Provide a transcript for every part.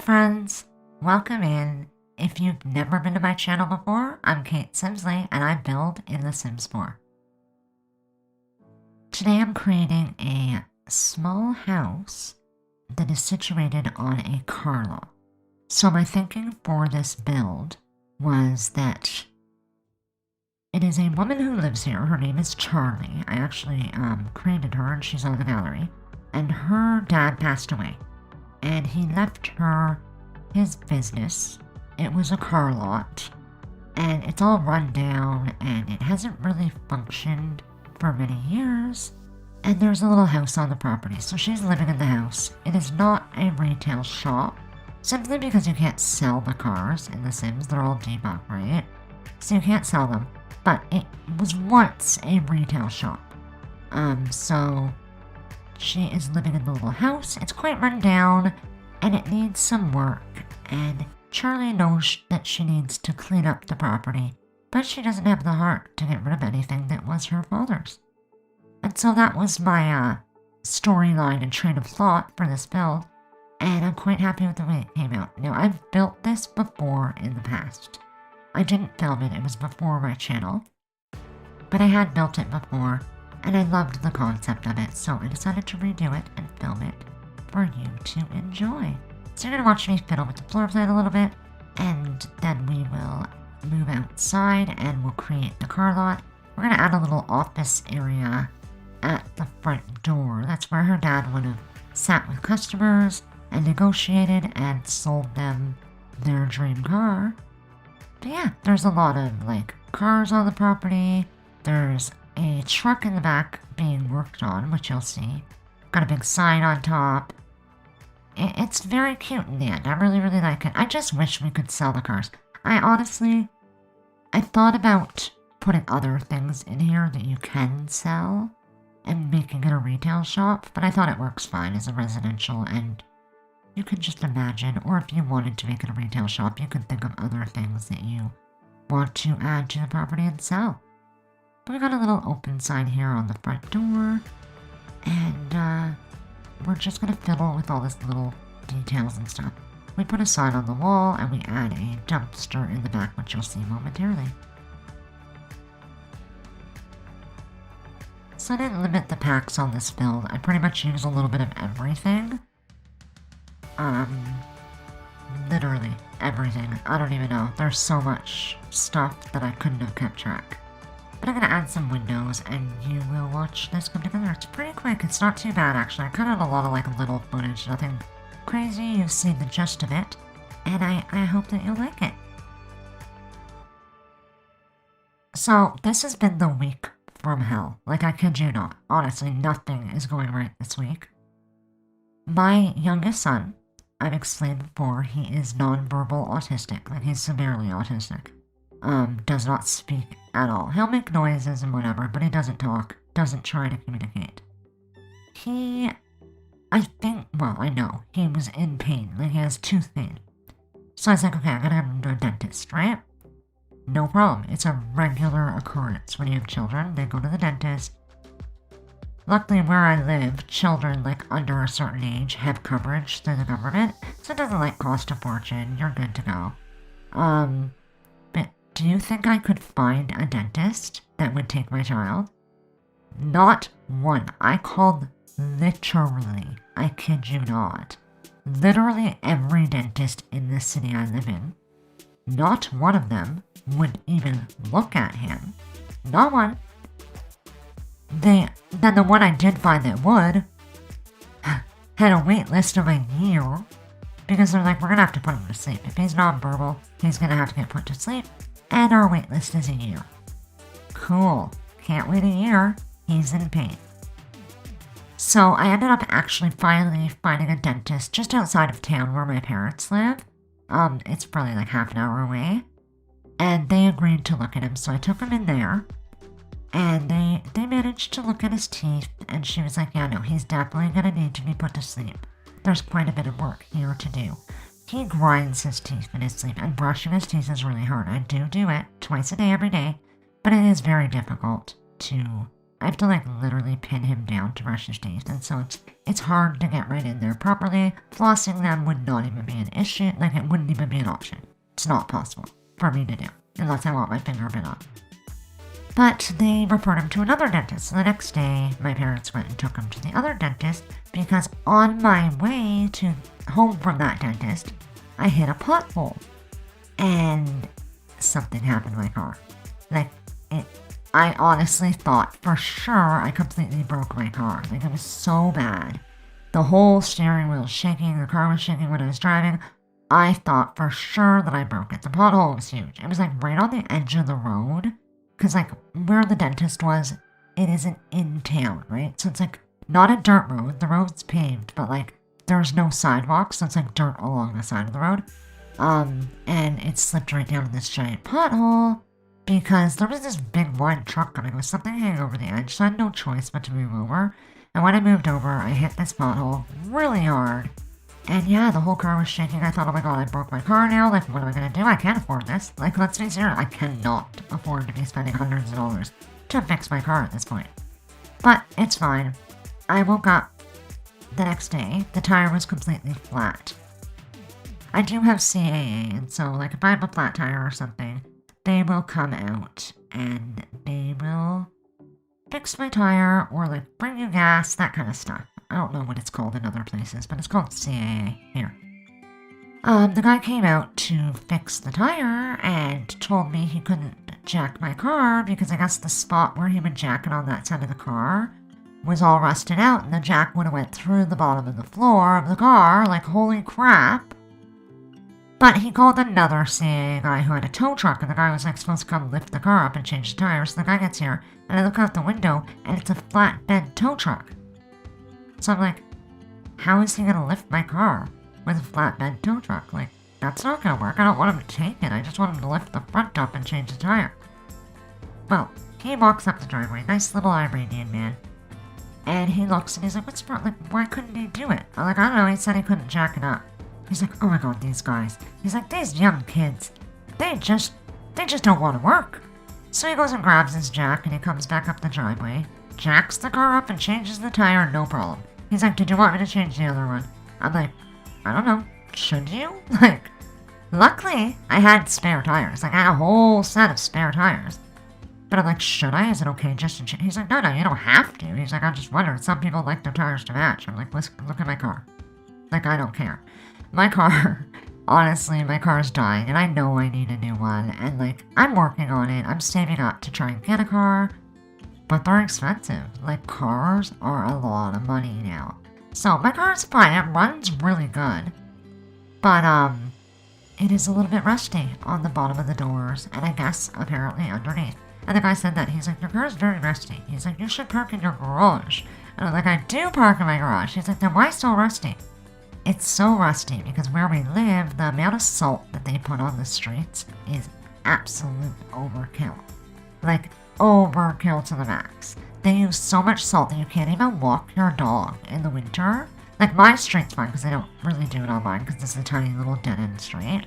friends, welcome in. If you've never been to my channel before, I'm Kate Simsley and I build in The Sims 4. Today I'm creating a small house that is situated on a car lot. So my thinking for this build was that it is a woman who lives here. Her name is Charlie. I actually created her and she's on the gallery. And her dad passed away. And he left her his business. It was a car lot, and it's all run down, and it hasn't really functioned for many years, and there's a little house on the property, so she's living in the house. It is not a retail shop, simply because you can't sell the cars in The Sims. They're all debugged, right? So you can't sell them, but it was once a retail shop. So she is living in the little house. It's quite run down, and it needs some work, and Charlie knows that she needs to clean up the property, but she doesn't have the heart to get rid of anything that was her father's. And so that was my storyline and train of thought for this build, and I'm quite happy with the way it came out. Now, I've built this before in the past. I didn't film it, it was before my channel, but I had built it before, and I loved the concept of it, so I decided to redo it and film it for you to enjoy. So you're going to watch me fiddle with the floor plan a little bit, and then we will move outside and we'll create the car lot. We're going to add a little office area at the front door. That's where her dad would have sat with customers and negotiated and sold them their dream car. But yeah, there's a lot of cars on the property. There's a truck in the back being worked on, which you'll see. Got a big sign on top. It's very cute in the end. I really like it. I just wish we could sell the cars. I thought about putting other things in here that you can sell and making it a retail shop, but I thought it works fine as a residential, and you can just imagine, or if you wanted to make it a retail shop, you could think of other things that you want to add to the property and sell. But we got a little open sign here on the front door, and we're just going to fiddle with all this little details and stuff. We put a sign on the wall, and we add a dumpster in the back, which you'll see momentarily. So I didn't limit the packs on this build. I pretty much use a little bit of everything. Literally everything. I don't even know. There's so much stuff that I couldn't have kept track. But I'm going to add some windows, and you will watch this come together. It's pretty quick. It's not too bad, actually. I cut out a lot of little footage. Nothing crazy. You've seen the gist of it. And I hope that you'll like it. So, this has been the week from hell. I kid you not. Honestly, nothing is going right this week. My youngest son, I've explained before, he is nonverbal autistic. He's severely autistic. Does not speak at all. He'll make noises and whatever, but he doesn't talk, doesn't try to communicate. I know, he was in pain. He has tooth pain. So I was like, okay, I gotta have him to a dentist, right? No problem. It's a regular occurrence when you have children. They go to the dentist. Luckily, where I live, children under a certain age have coverage through the government, so it doesn't cost a fortune. You're good to go. But do you think I could find a dentist that would take my child? Not one. I called literally, I kid you not, literally every dentist in the city I live in. Not one of them would even look at him. Not one. Then the one I did find that would had a wait list of a year, because they're we're gonna have to put him to sleep. If he's nonverbal, he's gonna have to get put to sleep, and our wait list is a year. Cool. Can't wait a year. He's in pain. So I ended up actually finally finding a dentist just outside of town where my parents live. It's probably half an hour away, and they agreed to look at him, so I took him in there. And they managed to look at his teeth, and she was like, yeah, no, he's definitely going to need to be put to sleep. There's quite a bit of work here to do. He grinds his teeth in his sleep, and brushing his teeth is really hard. I do it twice a day, every day, but it is very difficult to I have to like literally pin him down to brush his teeth, and so it's hard to get right in there properly. Flossing them would not even be an issue, like it wouldn't even be an option. It's not possible for me to do, unless I want my finger bit off. But they referred him to another dentist, so the next day my parents went and took him to the other dentist, because on my way to home from that dentist, I hit a pothole, and something happened to my car. I honestly thought for sure I completely broke my car. Like, it was so bad. The whole steering wheel was shaking, the car was shaking when I was driving. I thought for sure that I broke it. The pothole was huge. It was like right on the edge of the road, because like where the dentist was, it isn't in town, right? So it's like not a dirt road. The road's paved, but like there's no sidewalk, so it's like dirt along the side of the road. And it slipped right down in this giant pothole, because there was this big wide truck coming with something hanging over the edge, so I had no choice but to move over. And when I moved over, I hit this pothole really hard. And yeah, the whole car was shaking. I thought, oh my god, I broke my car now. Like, what am I gonna do? I can't afford this. Like, let's be serious, I cannot afford to be spending hundreds of dollars to fix my car at this point. But it's fine. I woke up the next day. The tire was completely flat. I do have CAA, and so, like, if I have a flat tire or something, they will come out and they will fix my tire or like bring you gas, that kind of stuff. I don't know what it's called in other places, but it's called CAA here. The guy came out to fix the tire and told me he couldn't jack my car because I guess the spot where he would jack it on that side of the car was all rusted out, and the jack would have went through the bottom of the floor of the car. Like, holy crap. But he called another CAA guy who had a tow truck, and the guy was like supposed to come lift the car up and change the tires. So the guy gets here, and I look out the window, and it's a flatbed tow truck. So I'm like, how is he gonna lift my car with a flatbed tow truck? Like, that's not gonna work. I don't want him to take it. I just want him to lift the front up and change the tire. Well, he walks up the driveway, nice little Iranian man, and he looks and he's like, what's wrong? Like, why couldn't he do it? I'm like, I don't know. He said he couldn't jack it up. He's like, oh my god, these guys. He's like, these young kids, they just don't want to work. So he goes and grabs his jack and he comes back up the driveway, jacks the car up and changes the tire, no problem. He's like, did you want me to change the other one? I'm like, I don't know, should you? Like, luckily, I had spare tires. Like, I had a whole set of spare tires. But I'm like, should I? Is it okay just to change? He's like, no, you don't have to. He's like, I just wondered, some people like their tires to match. I'm like, look at my car. Like, I don't care. My car, honestly, my car's dying, and I know I need a new one, and, like, I'm working on it. I'm saving up to try and get a car, but they're expensive. Like, cars are a lot of money now. So, my car's fine. It runs really good, but, it is a little bit rusty on the bottom of the doors, and I guess, apparently, underneath. And the guy said that. He's like, your car's very rusty. He's like, you should park in your garage. And I'm like, I do park in my garage. He's like, then why so rusty? It's so rusty because where we live, the amount of salt that they put on the streets is absolute overkill. Like, overkill to the max. They use so much salt that you can't even walk your dog in the winter. Like, my street's fine because they don't really do it on mine because this is a tiny little dead-end street.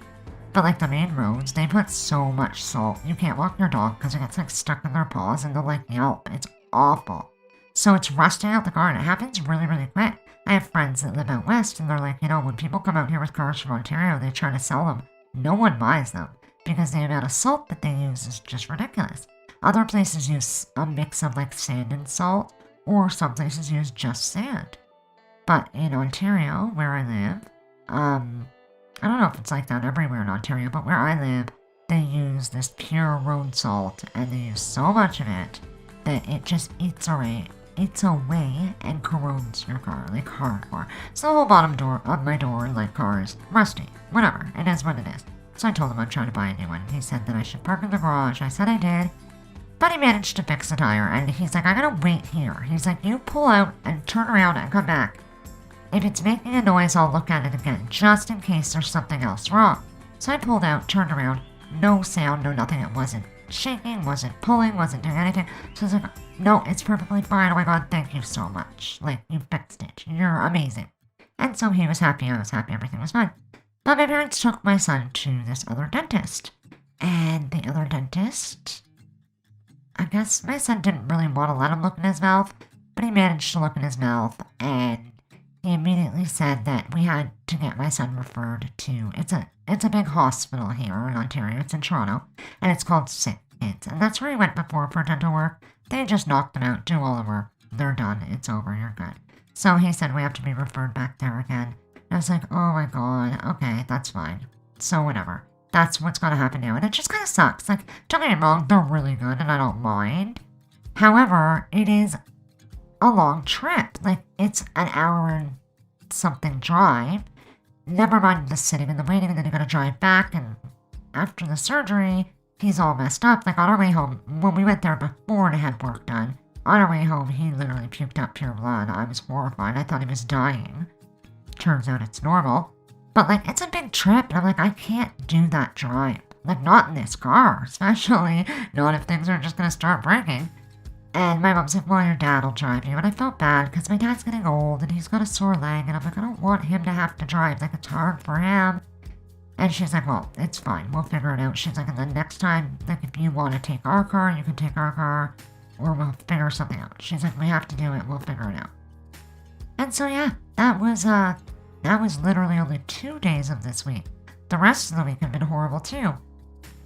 But, like, the main roads, they put so much salt. You can't walk your dog because it gets, like, stuck in their paws and they'll, like, yelp. It's awful. So it's rusting out the car, and it happens really, really quick. I have friends that live out west, and they're like, you know, when people come out here with cars from Ontario, they try to sell them. No one buys them, because the amount of salt that they use is just ridiculous. Other places use a mix of, like, sand and salt, or some places use just sand. But in Ontario, where I live, I don't know if it's like that everywhere in Ontario, but where I live, they use this pure road salt, and they use so much of it that it just eats away and corrodes your car, like hardcore. So the whole bottom door of my door, like, car is rusty. Whatever, it is what it is. So I told him I'm trying to buy a new one. He said that I should park in the garage. I said I did. But he managed to fix the tire, and he's like, I'm gonna wait here. He's like, you pull out and turn around and come back. If it's making a noise, I'll look at it again, just in case there's something else wrong. So I pulled out, turned around, no sound, no nothing. It wasn't shaking, wasn't pulling, wasn't doing anything. So I was like, no, it's perfectly fine. Oh my god, thank you so much. Like, you fixed it. You're amazing. And so he was happy, I was happy, everything was fine. But my parents took my son to this other dentist. And the other dentist I guess my son didn't really want to let him look in his mouth, but he managed to look in his mouth, and he immediately said that we had to get my son referred to, it's a big hospital here in Ontario, it's in Toronto, and it's called Sick Kids, and that's where he went before for dental work. They just knocked him out, do all the work, they're done, it's over, you're good. So he said we have to be referred back there again. And I was like, oh my god, okay, that's fine. So whatever. That's what's gonna happen now, and it just kind of sucks. Like, don't get me wrong, they're really good, and I don't mind. However, it is a long trip. Like, it's an hour and something drive. Never mind the sitting and the waiting, and then you gotta drive back, and after the surgery, he's all messed up. Like, on our way home, when we went there before to have work done, on our way home, he literally puked up pure blood. I was horrified. I thought he was dying. Turns out it's normal. But, like, it's a big trip, and I'm like, I can't do that drive. Like, not in this car, especially not if things are just gonna start breaking. And my mom's like, well, your dad will drive you. And I felt bad, because my dad's getting old, and he's got a sore leg, and I'm like, I don't want him to have to drive. Like, it's hard for him. And she's like, well, it's fine. We'll figure it out. She's like, and then next time, like, if you want to take our car, you can take our car, or we'll figure something out. She's like, we have to do it. We'll figure it out. And so, yeah, that was literally only 2 days of this week. The rest of the week have been horrible, too.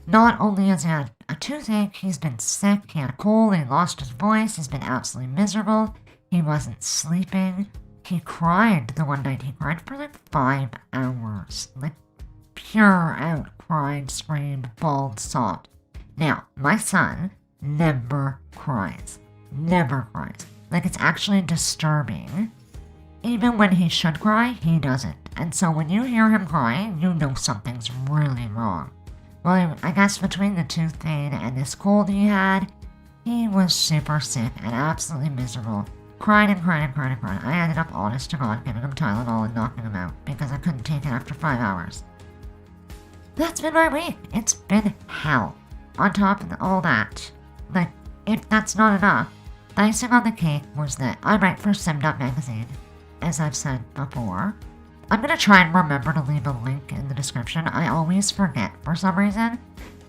Not only has he had a toothache, he's been sick, he had a cold, he lost his voice, he's been absolutely miserable, he wasn't sleeping, he cried the one night, he cried for like 5 hours. Like, pure out, cried, screamed, bawled, sobbed. Now, my son never cries. Never cries. Like, it's actually disturbing. Even when he should cry, he doesn't. And so when you hear him crying, you know something's really wrong. Well, I guess between the tooth pain and this cold he had, he was super sick and absolutely miserable. Cried and cried and cried and cried. I ended up, honest to God, giving him Tylenol and knocking him out because I couldn't take it after 5 hours. That's been my week. It's been hell. On top of all that, like, if that's not enough, the icing on the cake was that I write for Simmed Up magazine, as I've said before. I'm going to try and remember to leave a link in the description. I always forget for some reason.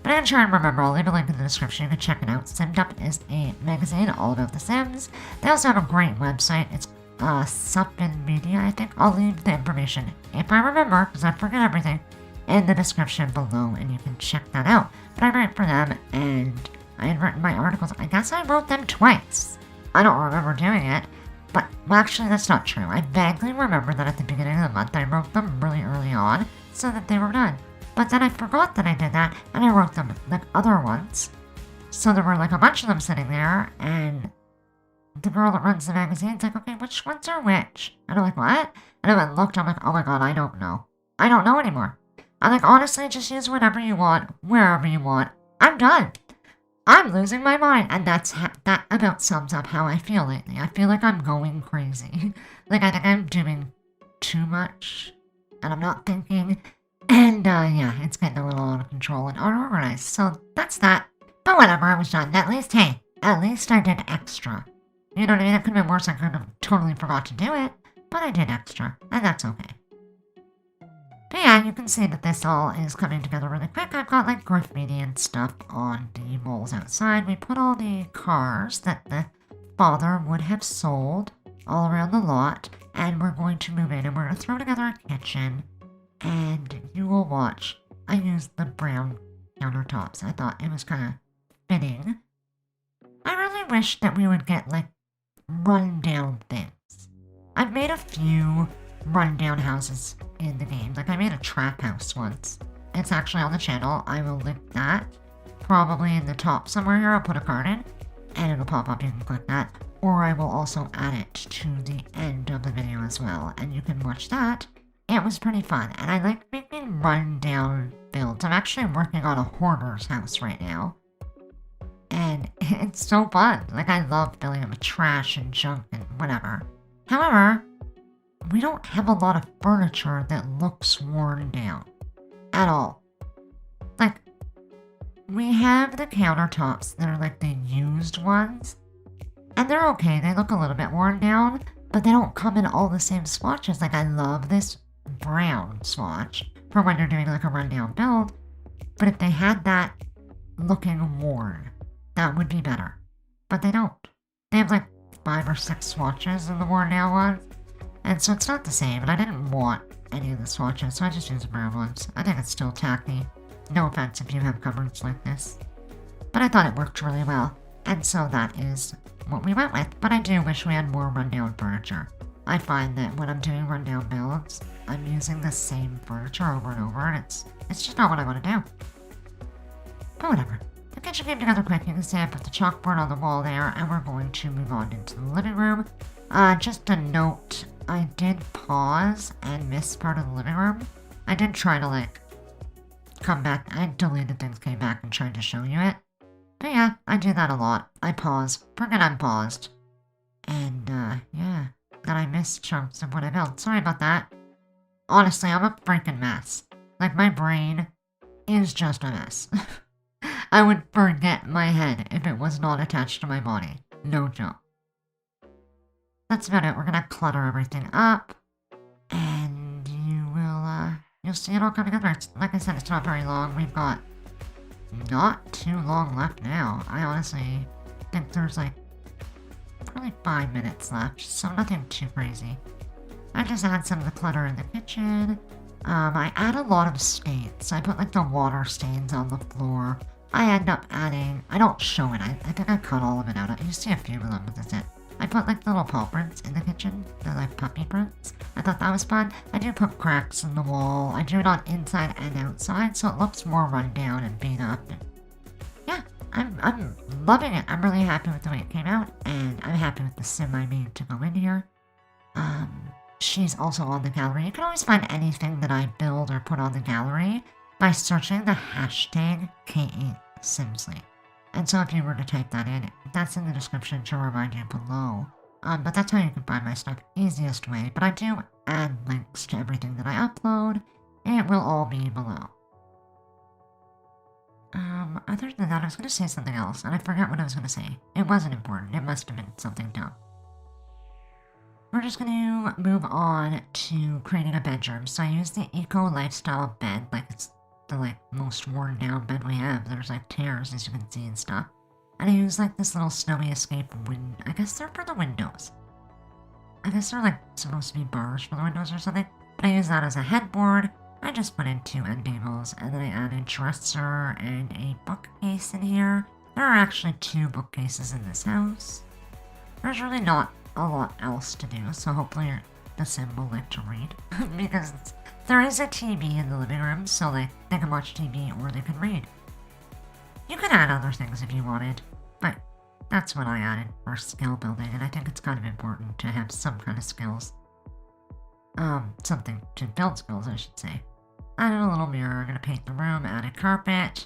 But I'm going to try and remember. I'll leave a link in the description. You can check it out. Simmed Up is a magazine all about The Sims. They also have a great website. It's Suppin Media, I think. I'll leave the information, if I remember, because I forget everything, in the description below, and you can check that out. But I write for them, and I had written my articles. I guess I wrote them twice. I don't remember doing it. But, well, actually, that's not true. I vaguely remember that at the beginning of the month I wrote them really early on so that they were done. But then I forgot that I did that, and I wrote them like other ones. So there were like a bunch of them sitting there, and the girl that runs the magazine's like, okay, which ones are which? And I'm like, what? And I went and looked, I'm like, oh my god, I don't know. I don't know anymore. I'm like, honestly, just use whatever you want, wherever you want. I'm done. I'm losing my mind, and that about sums up how I feel lately. I feel like I'm going crazy. Like, I think I'm doing too much, and I'm not thinking, and, yeah, it's getting a little out of control and unorganized, so that's that. But whatever, I was done. At least I did extra. You know what I mean? It could have been worse, I could have totally forgot to do it, but I did extra, and that's okay. But yeah, you can see that this all is coming together really quick. I've got like graffiti and stuff on the walls outside. We put all the cars that the father would have sold all around the lot, and we're going to move in and we're going to throw together a kitchen, and you will watch. I used the brown countertops. I thought it was kind of fitting. I really wish that we would get like rundown things. I've made a few rundown houses in the game. Like, I made a trap house once. It's actually on the channel. I will link that. Probably in the top somewhere here. I'll put a card in, and it'll pop up. You can click that. Or I will also add it to the end of the video as well, and you can watch that. It was pretty fun, and I like making rundown builds. I'm actually working on a hoarder's house right now, and it's so fun. Like, I love filling it with trash and junk and whatever. However, we don't have a lot of furniture that looks worn down at all. Like, we have the countertops that are like the used ones, and they're okay. They look a little bit worn down, but they don't come in all the same swatches. Like, I love this brown swatch for when you're doing like a rundown build, but if they had that looking worn, that would be better. But they don't. They have like 5 or 6 swatches in the worn down one. And so it's not the same, and I didn't want any of the swatches, so I just used the brown ones. I think it's still tacky. No offense if you have cupboards like this. But I thought it worked really well, and so that is what we went with. But I do wish we had more rundown furniture. I find that when I'm doing rundown builds, I'm using the same furniture over and over, and it's just not what I want to do. But whatever. The kitchen came together quick. You can see I put the chalkboard on the wall there, and we're going to move on into the living room. Just a note, I did pause and miss part of the living room. I did try to, like, come back. I deleted things, came back, and tried to show you it. But yeah, I do that a lot. I pause, forget I'm paused. And, yeah, then I missed chunks of what I built. Sorry about that. Honestly, I'm a freaking mess. Like, my brain is just a mess. I would forget my head if it was not attached to my body. No joke. That's about it. We're gonna clutter everything up. And you'll see it all come together. Like I said, it's not very long. We've got not too long left now. I honestly think there's like probably 5 minutes left, so nothing too crazy. I just add some of the clutter in the kitchen. I add a lot of stains. I put like the water stains on the floor. I end up adding, I don't show it, I think I cut all of it out. You see a few of them, but that's it. I put like little paw prints in the kitchen. They're like puppy prints. I thought that was fun. I do put cracks in the wall. I do it on inside and outside, so it looks more run down and beat up. And yeah, I'm loving it. I'm really happy with the way it came out, and I'm happy with the sim I made to go in here. She's also on the gallery. You can always find anything that I build or put on the gallery by searching the hashtag K8Simsley. And so if you were to type that in, that's in the description to remind you below. But that's how you can find my stuff easiest way. But I do add links to everything that I upload. It will all be below. Other than that, I was going to say something else, and I forgot what I was going to say. It wasn't important. It must have been something dumb. We're just going to move on to creating a bedroom. So I use the Eco Lifestyle bed, like it's the most worn down bed we have. There's like tears, as you can see, and stuff. And I use like this little snowy escape window. I guess they're for the windows. I guess they're like supposed to be bars for the windows or something. But I use that as a headboard. I just put in 2 end tables, and then I added a dresser and a bookcase in here. There are actually 2 bookcases in this house. There's really not a lot else to do, so hopefully the sim will like to read. Because there is a TV in the living room, so like they can watch TV or they can read. You could add other things if you wanted, but that's what I added for skill building, and I think it's kind of important to have some kind of skills. Something to build skills, I should say. Added a little mirror, I'm gonna paint the room, add a carpet.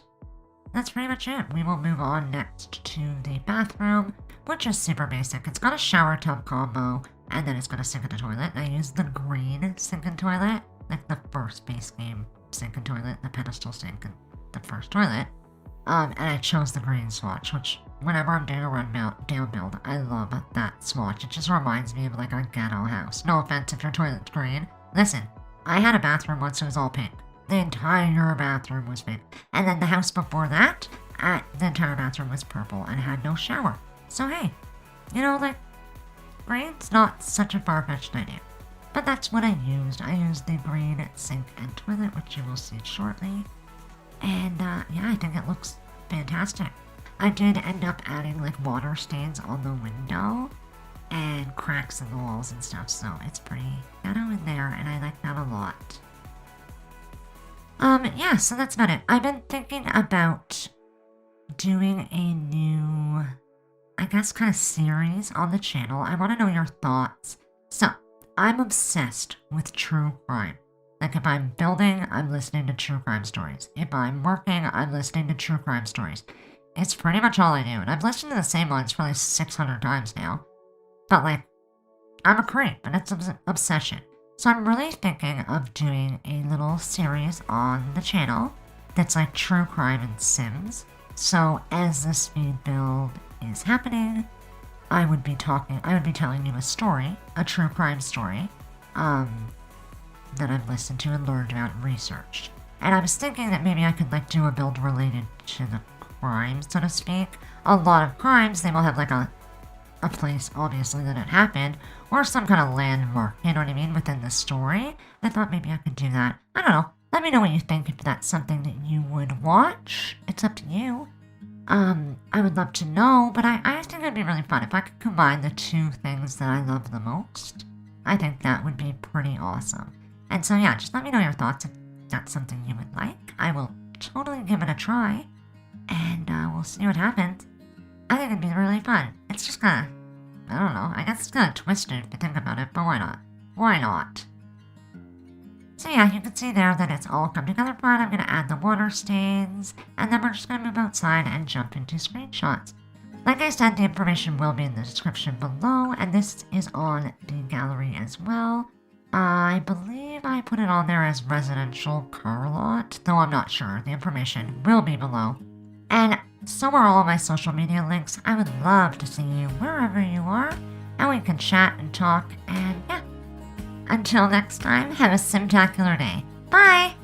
That's pretty much it. We will move on next to the bathroom, which is super basic. It's got a shower tub combo, and then it's got a sink and a toilet. I use the green sink and toilet, like the first base game sink and toilet, the pedestal sink and the first toilet. And I chose the green swatch, which whenever I'm doing a down build, I love that swatch. It just reminds me of like a ghetto house. No offense if your toilet's green. Listen, I had a bathroom once that was all pink. The entire bathroom was pink. And then the house before that, the entire bathroom was purple and had no shower. So hey, you know, like, green's not such a far-fetched idea. But that's what I used. I used the green sink and toilet, which you will see shortly. And yeah, I think it looks fantastic. I did end up adding like water stains on the window and cracks in the walls and stuff, so it's pretty ghetto in there, and I like that a lot. Yeah, so that's about it. I've been thinking about doing a new, I guess, kind of series on the channel. I want to know your thoughts. So, I'm obsessed with true crime. Like, if I'm building, I'm listening to true crime stories. If I'm working, I'm listening to true crime stories. It's pretty much all I do, and I've listened to the same ones probably 600 times now. But, like, I'm a creep, and it's an obsession. So I'm really thinking of doing a little series on the channel that's like true crime and Sims. So as the speed build is happening, I would be telling you a story, a true crime story, that I've listened to and learned about and researched. And I was thinking that maybe I could like do a build related to the crime, so to speak. A lot of crimes, they will have like a place, obviously, that it happened, or some kind of landmark, you know what I mean, within the story. I thought maybe I could do that. I don't know. Let me know what you think if that's something that you would watch. It's up to you. I would love to know, but I think it'd be really fun if I could combine the two things that I love the most. I think that would be pretty awesome. And so yeah, just let me know your thoughts if that's something you would like. I will totally give it a try, and we'll see what happens. I think it'd be really fun. It's just kinda, I don't know, I guess it's kinda twisted if you think about it, but why not? Why not? So yeah, you can see there that it's all come together fine. I'm gonna add the water stains, and then we're just gonna move outside and jump into screenshots. Like I said, the information will be in the description below, and this is on the gallery as well. I believe I put it on there as residential car lot, though I'm not sure. The information will be below. And so are all of my social media links. I would love to see you wherever you are, and we can chat and talk, and yeah. Until next time, have a simtacular day. Bye!